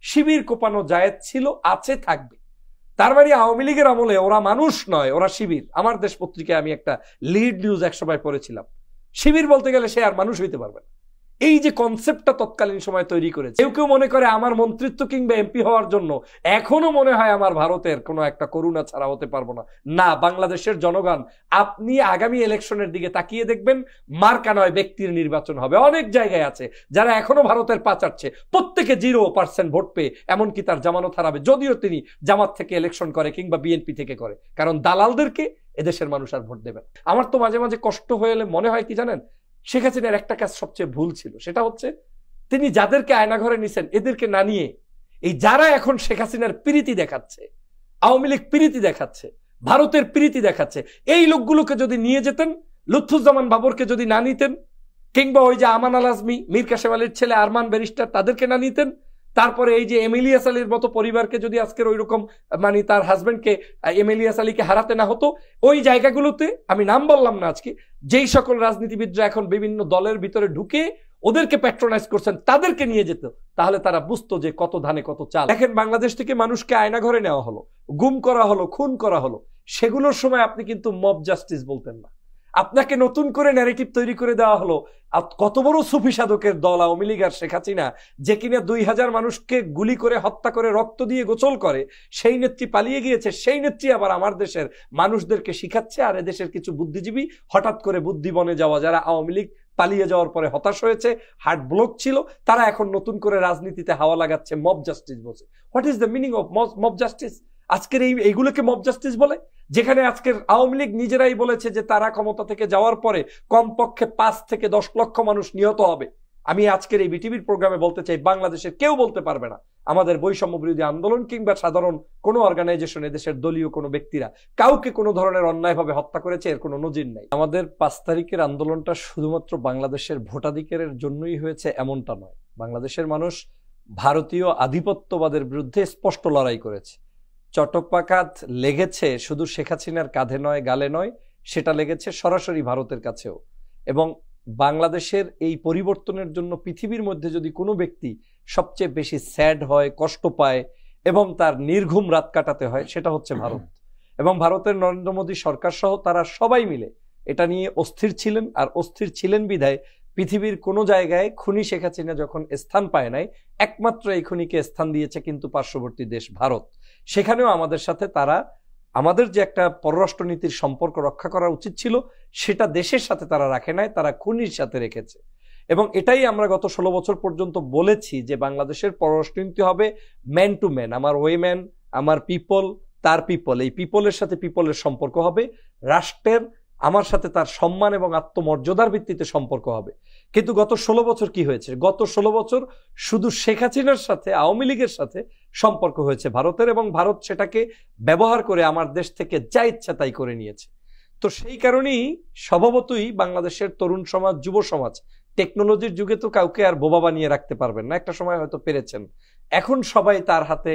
শিবির কোপানো জায়েজ ছিল, আছে, থাকবে। তার মানে আওয়ামী লীগের আমলে ওরা মানুষ নয়, ওরা শিবির। আমার দেশ পত্রিকায় আমি একটা লিড নিউজ একসময় পড়েছিলাম, শিবির বলতে গেলে সে আর মানুষ হইতে পারবে না। এই যে কনসেপ্টটা তৎকালীন সময় তৈরি করেছে, কেউ কেউ মনে করে আমার মন্ত্রিত্ব কিংবা এমপি হওয়ার জন্য এখনো মনে হয় আমার ভারতের কোনো একটা করুণা ছাড়া হতে পারবো না। না, বাংলাদেশের জনগণ, আপনি আগামী ইলেকশনের দিকে তাকিয়ে দেখবেন, মার্কা নয় ব্যক্তির নির্বাচন হবে। অনেক জায়গায় আছে যারা এখনো ভারতের পা চাটছে, প্রত্যেকে 0% ভোট পেয়ে, এমনকি তার জামানত হারাবে যদিও তিনি জামাত থেকে ইলেকশন করে কিংবা বিএনপি থেকে করে, কারণ দালালদেরকে এদেশের মানুষ আর ভোট দেবে। আমার তো মাঝে মাঝে কষ্ট হয়ে মনে হয় কি জানেন, শেখ হাসিনার একটা কাজ সবচেয়ে ভুল ছিল, সেটা হচ্ছে তিনি যাদেরকে আয়নাঘরে নিছেন এদেরকে না নিয়ে এই যারা এখন শেখ হাসিনার প্রীতি দেখাচ্ছে, আওয়ামী লীগ প্রীতি দেখাচ্ছে, ভারতের প্রীতি দেখাচ্ছে, এই লোকগুলোকে যদি নিয়ে যেতেন, লুৎফুজ্জামান বাবরকে যদি না নিতেন, কিংবা ওই যে আমান আল আজমি, মীর কাসেম আলীর ছেলে আরমান ব্যারিস্টার, তাদেরকে না নিতেন, তারপরে এই যে এমিলিয়াস আলীর মতো পরিবারকে যদি আজকের ওই রকম মানে তার হাজবেন্ডকে এমিলিয়াস আলীকে হারাতে না হতো, ওই জায়গাগুলোতে আমি নাম বললাম না আজকে, যেই সকল রাজনীতিবিদরা এখন বিভিন্ন দলের ভিতরে ঢুকে ওদেরকে প্যাট্রোনাইজ করছেন, তাদেরকে নিয়ে যেত, তাহলে তারা বুঝতো যে কত ধানে কত চাল। দেখেন, বাংলাদেশ থেকে মানুষকে আয়না ঘরে নেওয়া হলো, গুম করা হলো, খুন করা হলো, সেগুলোর সময় আপনি কিন্তু মব জাস্টিস বলতেন না, আপনাকে নতুন করে ন্যারেটিভ তৈরি করে দেওয়া হলো। কত বড় সুফি সাধকের দল আওয়ামী লীগ আর শেখ হাসিনা, যে কিনা 2000 মানুষকে গুলি করে হত্যা করে রক্ত দিয়ে গোসল করে, সেই নেত্রী পালিয়ে গিয়েছে, সেই নেত্রী আবার আমার দেশের মানুষদেরকে শিখাচ্ছে। আর এদেশের কিছু বুদ্ধিজীবী হঠাৎ করে বুদ্ধি বনে যাওয়া, যারা আওয়ামী লীগ পালিয়ে যাওয়ার পরে হতাশ হয়েছে, হার্ট ব্লক ছিল, তারা এখন নতুন করে রাজনীতিতে হাওয়া লাগাচ্ছে, মব জাস্টিস বলছে। What is the meaning of mob justice? আজকের এইগুলোকে মব জাস্টিস বলে, যেখানে আজকের আওয়ামী লীগ নিজেরাই বলেছে যে তারা ক্ষমতা থেকে যাওয়ার পরে কমপক্ষে 5 থেকে 10 লক্ষ মানুষ নিহত হবে। আমি আজকের এই বিটিভির প্রোগ্রামে বলতে চাই, বাংলাদেশের কেউ বলতে পারবে না আমাদের বৈষম্য বিরোধী আন্দোলন কিংবা সাধারণ কোনো অর্গানাইজেশন, এদেশের দলীয় কোনো ব্যক্তিরা কাউকে কোনো ধরনের অন্যায়ভাবে হত্যা করেছে, এর কোনো নজির নাই। আমাদের 5 তারিখের আন্দোলনটা শুধুমাত্র বাংলাদেশের ভোটাধিকারের জন্যই হয়েছে এমনটা নয়। বাংলাদেশের মানুষ ভারতীয় আধিপত্যবাদের বিরুদ্ধে স্পষ্ট লড়াই করেছে। চট্টপাখাত লেগেছে শুধু শেখ হাসিনার কাঁধে নয়, গালে নয়, সেটা লেগেছে সরাসরি ভারতের কাছেও। এবং বাংলাদেশের এই পরিবর্তনের জন্য পৃথিবীর মধ্যে যদি কোনো ব্যক্তি সবচেয়ে বেশি স্যাড হয়, কষ্ট পায় এবং তার নির্ঘুম রাত কাটাতে হয়, সেটা হচ্ছে ভারত। এবং ভারতের নরেন্দ্র মোদী সরকার সহ তারা সবাই মিলে এটা নিয়ে অস্থির ছিলেন। আর অস্থির ছিলেন বিধায় পৃথিবীর কোনো জায়গায় খুনি শেখ হাসিনা যখন স্থান পায় নাই, একমাত্র এই খুনিকে স্থান দিয়েছে কিন্তু পার্শ্ববর্তী দেশ ভারত। সেখানেও আমাদের সাথে তারা, আমাদের যে একটা পররাষ্ট্রনীতির সম্পর্ক রক্ষা করা উচিত ছিল, সেটা দেশের সাথে তারা রাখে নাই, তারা খুনির সাথে রেখেছে। এবং এটাই আমরা গত 16 বছর পর্যন্ত বলেছি যে বাংলাদেশের পররাষ্ট্রনীতি হবে ম্যান টু ম্যান, আমার ওয়েম্যান, আমার পিপল, তার পিপল, এই পিপলের সাথে পিপলের সম্পর্ক হবে, রাষ্ট্রের আমার সাথে তার সম্মান এবং আত্মমর্যাদার ভিত্তিতে সম্পর্ক হবে। কিন্তু গত 16 বছর কি হয়েছে? গত 16 বছর শুধু শেখ হাসিনার সাথে, আওয়ামী লীগের সাথে সম্পর্ক হয়েছে ভারতের, এবং ভারত সেটাকে ব্যবহার করে আমার দেশ থেকে যা ইচ্ছা তাই করে নিয়েছে। তো সেই কারণেই স্বভাবতই বাংলাদেশের তরুণ সমাজ, যুব সমাজ, টেকনোলজির যুগে তো কাউকে আর বোবা বানিয়ে রাখতে পারবেন না, একটা সময় হয়তো পেরেছেন। এখন সবাই তার হাতে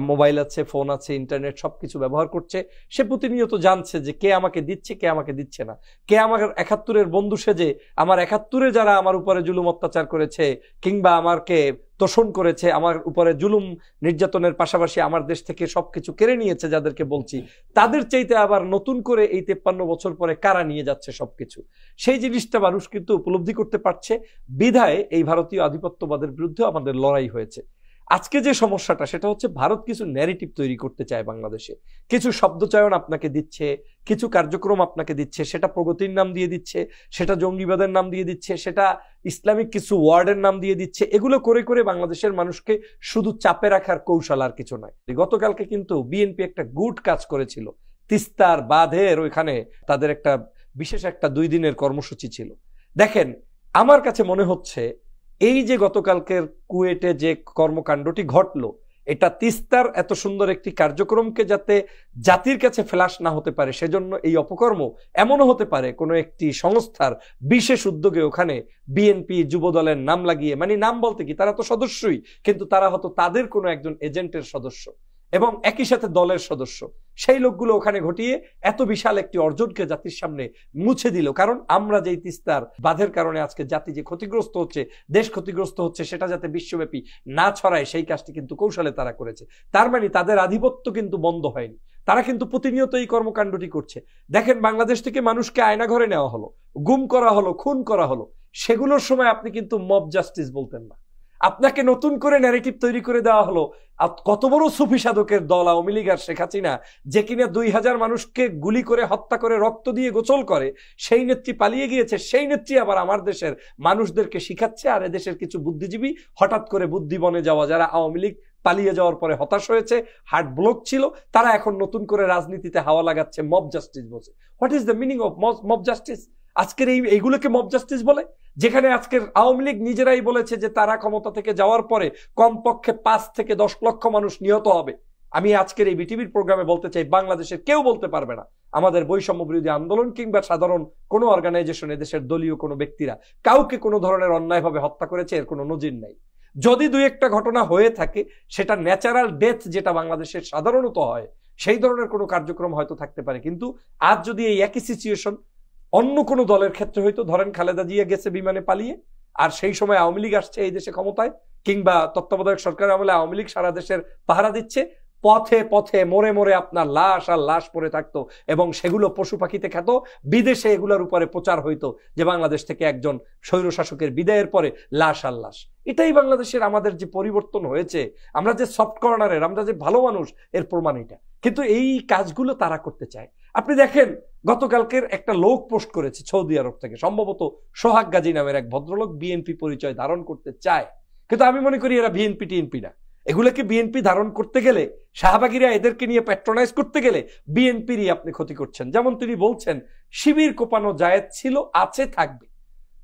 মোবাইল আছে, ফোন আছে, ইন্টারনেট, সবকিছু ব্যবহার করছে। সে প্রতিনিয়ত জানছে যে কে আমাকে দিচ্ছে, কে আমাকে দিচ্ছে না, কে আমার 71-এর বন্ধু সেজে আমার 71-এ যারা আমার উপরে জুলুম অত্যাচার করেছে কিংবা আমাকে তোষণ করেছে, আমার উপরে জুলুম নির্যাতনের পাশাপাশি আমার দেশ থেকে সবকিছু কেড়ে নিয়েছে, যাদেরকে বলছি, তাদের চাইতে আবার নতুন করে এই 53 বছর পরে কারা নিয়ে যাচ্ছে সবকিছু, সেই জিনিসটা মানুষ কিন্তু উপলব্ধি করতে পারছে। বিধায় এই ভারতীয় আধিপত্যবাদের বিরুদ্ধে আমাদের লড়াই হয়েছে। আজকে যে সমস্যাটা, সেটা হচ্ছে ভারত কিছু ন্যারেটিভ তৈরি করতে চায় বাংলাদেশে, কিছু শব্দচয়ন আপনাকে দিচ্ছে, কিছু কার্যক্রম আপনাকে দিচ্ছে, সেটা প্রগতির নাম দিয়ে দিচ্ছে, সেটা জঙ্গিবাদের নাম দিয়ে দিচ্ছে, সেটা ইসলামিক কিছু ওয়ার্ডের নাম দিয়ে দিচ্ছে। এগুলো করে করে বাংলাদেশের মানুষকে শুধু চাপে রাখার কৌশল, আর কিছু নয়। গতকালকে কিন্তু বিএনপি একটা গুড কাজ করেছিল, তিস্তার বাঁধের ওইখানে তাদের একটা বিশেষ একটা 2 দিনের কর্মসূচি ছিল। দেখেন, আমার কাছে মনে হচ্ছে এই যে গতকালকের কুয়েটে যে কর্মকাণ্ডটি ঘটলো, এটা তিস্তার এত সুন্দর একটি কার্যক্রমকে যাতে জাতির কাছে ফ্ল্যাশ না হতে পারে, সেজন্য এই অপকর্ম এমনও হতে পারে কোনো একটি সংস্থার বিশেষ উদ্যোগে ওখানে বিএনপি যুব দলের নাম লাগিয়ে, মানে নাম বলতে কি, তারা তো সদস্যই, কিন্তু তারা হয়তো তাদের কোনো একজন এজেন্টের সদস্য এবং একই সাথে দলের সদস্য। সেই লোকগুলো ওখানে ঘটিয়ে এত বিশাল একটি অর্জনকে জাতির সামনে মুছে দিল। কারণ আমরা যেই তিস্তার বাঁধের কারণে আজকে জাতি যে ক্ষতিগ্রস্ত হচ্ছে, দেশ ক্ষতিগ্রস্ত হচ্ছে, সেটা যাতে বিশ্বব্যাপী না ছড়ায় সেই কাজটি কিন্তু কৌশলে তারা করেছে। তার মানে তাদের আধিপত্য কিন্তু বন্ধ হয়নি, তারা কিন্তু প্রতিনিয়ত এই কর্মকাণ্ডটি করছে। দেখেন, বাংলাদেশ থেকে মানুষকে আয়নাঘরে নেওয়া হলো, গুম করা হলো, খুন করা হলো, সেগুলোর সময় আপনি কিন্তু মব জাস্টিস বলতেন না। আপনাকে নতুন করে ন্যারেটিভ তৈরি করে দেওয়া হলো। কত বড় সুফি সাধকের দল আওয়ামী লীগ আর শেখ হাসিনা, যে কিনা 2000 মানুষকে গুলি করে হত্যা করে রক্ত দিয়ে গোসল করে, সেই নেত্রী পালিয়ে গিয়েছে। সেই নেত্রী আবার আমার দেশের মানুষদেরকে শিখাচ্ছে। আর এদেশের কিছু বুদ্ধিজীবী হঠাৎ করে বুদ্ধি বনে যাওয়া, যারা আওয়ামী লীগ পালিয়ে যাওয়ার পরে হতাশ হয়েছে, হার্ট ব্লক ছিল, তারা এখন নতুন করে রাজনীতিতে হাওয়া লাগাচ্ছে, মব জাস্টিস বলছে। What is the meaning of mob justice? আজকের এইগুলোকে মব জাস্টিস বলে, যেখানে আজকের আওয়ামী লীগ নিজেরাই বলেছে যে তারা ক্ষমতা থেকে যাওয়ার পরে কমপক্ষে 5 থেকে 10 লক্ষ মানুষ নিহত হবে। আমি আজকের এই বিটিভির প্রোগ্রামে বলতে চাই, বাংলাদেশের কেউ বলতে পারবে না আমাদের বৈষম্য বিরোধী আন্দোলন কিংবা সাধারণ কোনো অর্গানাইজেশন, এদেশের দলীয় কোনো ব্যক্তিরা কাউকে কোনো ধরনের অন্যায়ভাবে হত্যা করেছে, এর কোনো নজির নাই। যদি 2-1টা ঘটনা হয়ে থাকে, সেটা ন্যাচারাল ডেথ যেটা বাংলাদেশের সাধারণত হয়, সেই ধরনের কোনো কার্যক্রম হয়তো থাকতে পারে। কিন্তু আজ যদি এই একই সিচুয়েশন অন্য কোনো দলের ক্ষেত্রে হয়তো, ধরেন খালেদা জিয়া গেছে বিমানে পালিয়ে, আর সেই সময় আওয়ামী লীগ আসছে এই দেশে ক্ষমতায়, কিংবা তত্ত্বাবধায়ক সরকার আমলে আওয়ামী লীগ সারা দেশের পাহারা দিচ্ছে, পথে পথে মোড়ে মোড়ে আপনার লাশ আর লাশ পড়ে থাকতো, এবং সেগুলো পশু পাখিতে খেত। বিদেশে এগুলোর উপরে প্রচার হইতো যে বাংলাদেশ থেকে একজন স্বৈরশাসকের বিদায়ের পরে লাশ আর লাশ। এটাই বাংলাদেশের আমাদের যে পরিবর্তন হয়েছে, আমরা যে সফট কর্নারের, আমরা যে ভালো মানুষ, এর প্রমাণ এটা। কিন্তু এই কাজগুলো তারা করতে চায়। আপনি দেখেন, গতকালকের একটা লোক পোস্ট করেছে সৌদি আরব থেকে, সম্ভবত সোহাগ গাজী নামের এক ভদ্রলোক, বিএনপি পরিচয় ধারণ করতে চায়। কিন্তু আমি মনে করি এরা বিএনপি টিএনপি না। এগুলোকে বিএনপি ধারণ করতে গেলে, শাহবাগীরা এদেরকে নিয়ে প্যাট্রোনাইজ করতে গেলে বিএনপিরই আপনি ক্ষতি করছেন। যেমন তিনি বলছেন, শিবির কোপানো জায়েজ ছিল, আছে, থাকবে।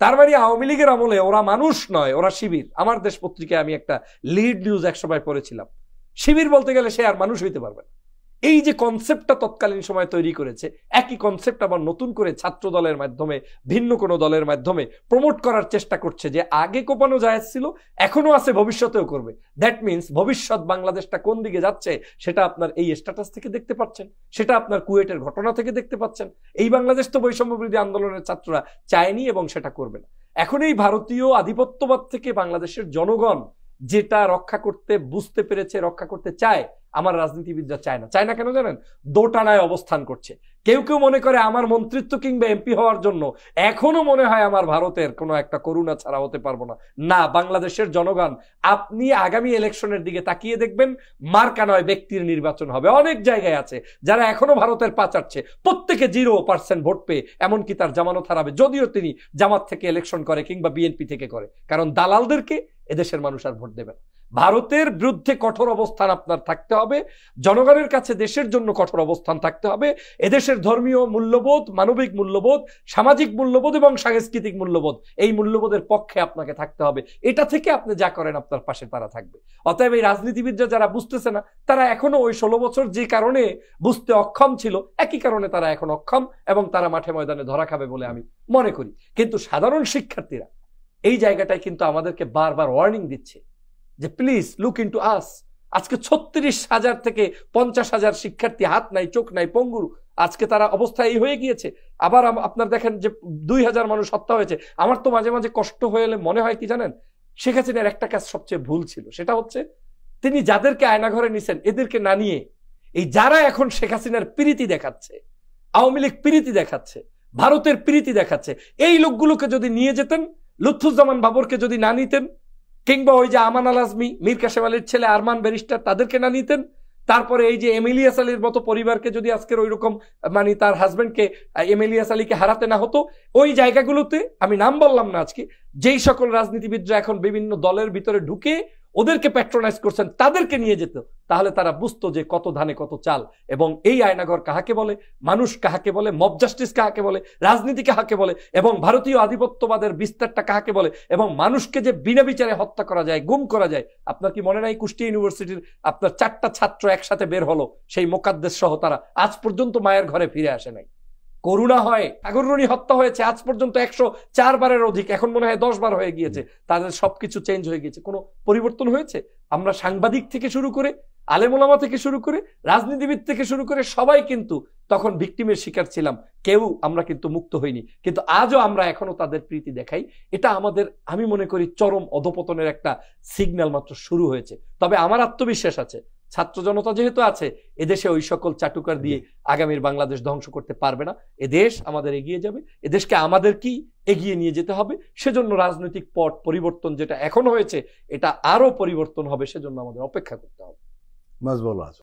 তার মানে আওয়ামী লীগের আমলে ওরা মানুষ নয়, ওরা শিবির। আমার দেশ পত্রিকায় আমি একটা লিড নিউজ এক সময় পড়েছিলাম। শিবির বলতে গেলে সে আর মানুষ হইতে পারবে না। এই যে কনসেপ্টটা তৎকালীন সময় তৈরি করেছে, একই কনসেপ্ট আবার নতুন করে ছাত্র দলের মাধ্যমে, ভিন্ন কোনো দলের মাধ্যমে প্রমোট করার চেষ্টা করছে যে আগে কোপানো জায়েজ ছিল, এখনো আছে, ভবিষ্যতেও করবে। দ্যাট মিনস ভবিষ্যৎ বাংলাদেশটা কোন দিকে যাচ্ছে সেটা আপনার এই স্ট্যাটাস থেকে দেখতে পাচ্ছেন, সেটা আপনার কুয়েটের ঘটনা থেকে দেখতে পাচ্ছেন। এই বাংলাদেশ তো বৈষম্য বিরোধী আন্দোলনের ছাত্ররা চায়নি এবং সেটা করবে না। এখন এই ভারতীয় আধিপত্যবাদ থেকে বাংলাদেশের জনগণ যেটা রক্ষা করতে বুঝতে পেরেছে, রক্ষা করতে চায়, আমার রাজনীতিবিদরা চায় না। চায় না কেন জানেন? দোটানায় অবস্থান করছে। কেউ কেউ মনে করে আমার মন্ত্রিত্ব কিংবা এমপি হওয়ার জন্য এখনো মনে হয় আমার ভারতের কোনো একটা করুণা ছাড়া হতে পারবো না। না, বাংলাদেশের জনগণ, আপনি আগামী ইলেকশনের দিকে তাকিয়ে দেখবেন, মার্কা নয় ব্যক্তির নির্বাচন হবে। অনেক জায়গায় আছে যারা এখনো ভারতের পা চাটছে, প্রত্যেকে 0% ভোট পেয়ে, এমনকি তার জামানত হারাবে যদিও তিনি জামাত থেকে ইলেকশন করে কিংবা বিএনপি থেকে করে। কারণ দালালদেরকে এদেশের মানুষ আর ভোট দেবে না। ভারতের বিরুদ্ধে কঠোর অবস্থান আপনার থাকতে হবে, জনগণের কাছে দেশের জন্য কঠোর অবস্থান থাকতে হবে। এদেশের ধর্মীয় মূল্যবোধ, মানবিক মূল্যবোধ, সামাজিক মূল্যবোধ এবং সাংস্কৃতিক মূল্যবোধ, এই মূল্যবোধের পক্ষে আপনাকে থাকতে হবে। এটা থেকে আপনি যা করেন আপনার পাশে তারা থাকবে। অতএব এই রাজনীতিবিদরা যারা বুঝতেছে না, তারা এখনো ওই 16 বছর যে কারণে বুঝতে অক্ষম ছিল, একই কারণে তারা এখন অক্ষম এবং তারা মাঠে ময়দানে ধরা খাবে বলে আমি মনে করি। কিন্তু সাধারণ শিক্ষার্থীরা এই জায়গাটায় কিন্তু আমাদেরকে বারবার ওয়ার্নিং দিচ্ছে যে প্লিজ লুক ইনটু আস। আজকে 36,000 থেকে 50,000 শিক্ষার্থী হাত নাই, চোখ নাই, পঙ্গু। আজকে তারা অবস্থা এই হয়ে গিয়েছে। আবার আপনার দেখেন যে 2000 মানুষ হত্যা হয়েছে। আমার তো মাঝে মাঝে কষ্ট হয়ে এলে মনে হয় কি জানেন, শেখ হাসিনার একটা কাজ সবচেয়ে ভুল ছিল, সেটা হচ্ছে তিনি যাদেরকে আয়নাঘরে নিছেন এদেরকে না নিয়ে, এই যারা এখন শেখ হাসিনার প্রীতি দেখাচ্ছে, আওয়ামী লীগ প্রীতি দেখাচ্ছে, ভারতের প্রীতি দেখাচ্ছে, এই লোকগুলোকে যদি নিয়ে যেতেন, লুৎফুজ্জামান বাবরকে যদি না নিতেন, কিংবা ওই যে আমান আল আজমি, মীর কাসেম আলীর ছেলে আরমান ব্যারিস্টার, তাদেরকে না নিতেন, তারপরে এই যে এমিলিয়াস আলীর মতো পরিবারকে যদি আজকের ওই রকম মানে তার হাজবেন্ডকে এমিলিয়াস আলীকে হারাতে না হতো, ওই জায়গাগুলোতে আমি নাম বললাম না আজকে, যেই সকল রাজনীতিবিদরা এখন বিভিন্ন দলের ভিতরে ঢুকে ওদেরকে প্যাট্রোনাইজ করছেন, তাদেরকে নিয়ে যেত, তাহলে তারা বুঝতো যে কত ধানে কত চাল, এবং এই আয়নাঘর কাহাকে বলে, মানুষ কাহাকে বলে, মব জাস্টিস কাহাকে বলে, রাজনীতি কাহাকে বলে, এবং ভারতীয় আধিপত্যবাদের বিস্তারটা কাহাকে বলে, এবং মানুষকে যে বিনা বিচারে হত্যা করা যায়, গুম করা যায়। আপনার কি মনে নাই কুষ্টিয়া ইউনিভার্সিটির আপনার 4টা ছাত্র একসাথে বের হলো, সেই মোকাদ্দেস সহ, তারা আজ পর্যন্ত মায়ের ঘরে ফিরে আসে নাই। করুণা হয়, আগররণী হত্যা হয়েছে আজ পর্যন্ত 104 বারের অধিক, এখন মনে হয় 10 বার হয়ে গিয়েছে। তাদের সবকিছু চেঞ্জ হয়ে গিয়েছে, কোনো পরিবর্তন হয়েছে? আমরা সাংবাদিক থেকে শুরু করে আলেমুলামা থেকে শুরু করে রাজনীতিবিদ থেকে শুরু করে সবাই কিন্তু তখন ভিকটিমের শিকার ছিলাম, কেউ আমরা কিন্তু মুক্ত হইনি। কিন্তু আজও আমরা এখনো তাদের প্রীতি দেখাই। এটা আমাদের, আমি মনে করি, চরম অধপতনের একটা সিগন্যাল মাত্র শুরু হয়েছে। তবে আমার আত্মবিশ্বাস আছে, ছাত্র জনতা যেহেতু আছে, এদেশে ওই সকল চাটুকার দিয়ে আগামীর বাংলাদেশ ধ্বংস করতে পারবে না। এদেশ আমাদের এগিয়ে যাবে, এদেশকে আমাদেরকেই এগিয়ে নিয়ে যেতে হবে। সেজন্য রাজনৈতিক পট পরিবর্তন যেটা এখন হয়েছে, এটা আরো পরিবর্তন হবে, সেজন্য আমাদের অপেক্ষা করতে হবে। মাসবুল আজম।